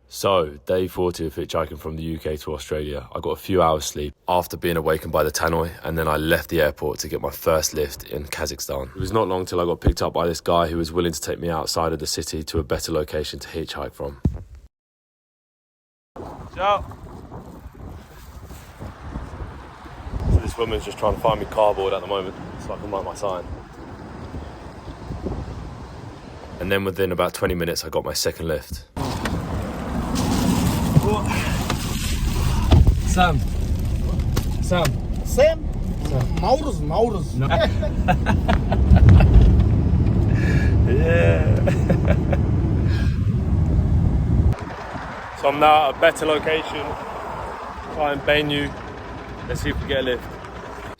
So, day 40 of hitchhiking from the UK to Australia. I got a few hours sleep after being awakened by the tannoy, and then I left the airport to get my first lift in Kazakhstan. It was not long till I got picked up by this guy who was willing to take me outside of the city to a better location to hitchhike from. Ciao! So this woman's just trying to find me cardboard at the moment so I can mark my sign. And then within about 20 minutes I got my second lift. Sam. Nauruz. No. Yeah. So I'm now at a better location, trying Bainu. Let's see if we get a lift.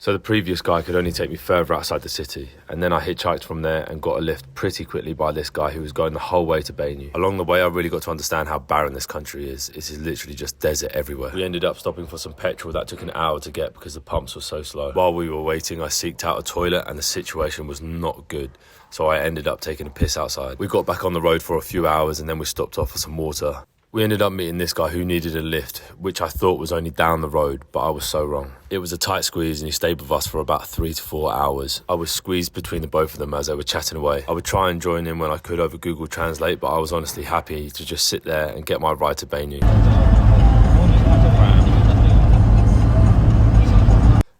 So the previous guy could only take me further outside the city, and then I hitchhiked from there and got a lift pretty quickly by this guy who was going the whole way to Bainu. Along the way I really got to understand how barren this country is. It is literally just desert everywhere. We ended up stopping for some petrol that took an hour to get because the pumps were so slow. While we were waiting I seeked out a toilet and the situation was not good, so I ended up taking a piss outside. We got back on the road for a few hours and then we stopped off for some water. We ended up meeting this guy who needed a lift, which I thought was only down the road, but I was so wrong. It was a tight squeeze and he stayed with us for about 3 to 4 hours. I was squeezed between the both of them as they were chatting away. I would try and join in when I could over Google Translate, but I was honestly happy to just sit there and get my ride to Bainu.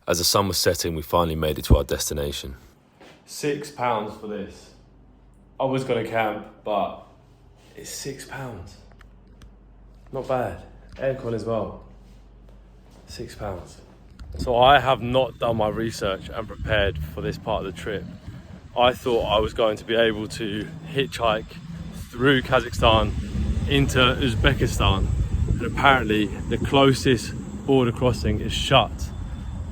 As the sun was setting, we finally made it to our destination. £6 for this. I was going to camp, but it's £6. Not bad. Aircon as well. £6. So I have not done my research and prepared for this part of the trip. I thought I was going to be able to hitchhike through Kazakhstan into Uzbekistan. And apparently the closest border crossing is shut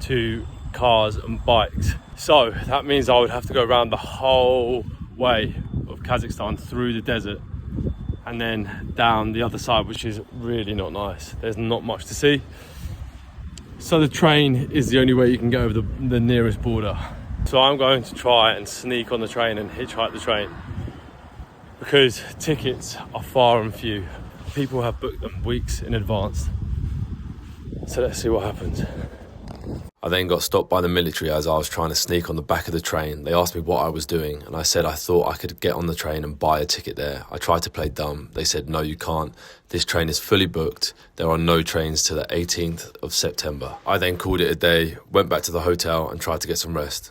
to cars and bikes. So that means I would have to go around the whole way of Kazakhstan through the desert and then down the other side, which is really not nice. There's not much to see. So the train is the only way you can go over the nearest border. So I'm going to try and sneak on the train and hitchhike the train because tickets are far and few. People have booked them weeks in advance. So let's see what happens. I then got stopped by the military as I was trying to sneak on the back of the train. They asked me what I was doing and I said I thought I could get on the train and buy a ticket there. I tried to play dumb. They said, no, you can't. This train is fully booked. There are no trains till the 18th of September. I then called it a day, went back to the hotel and tried to get some rest.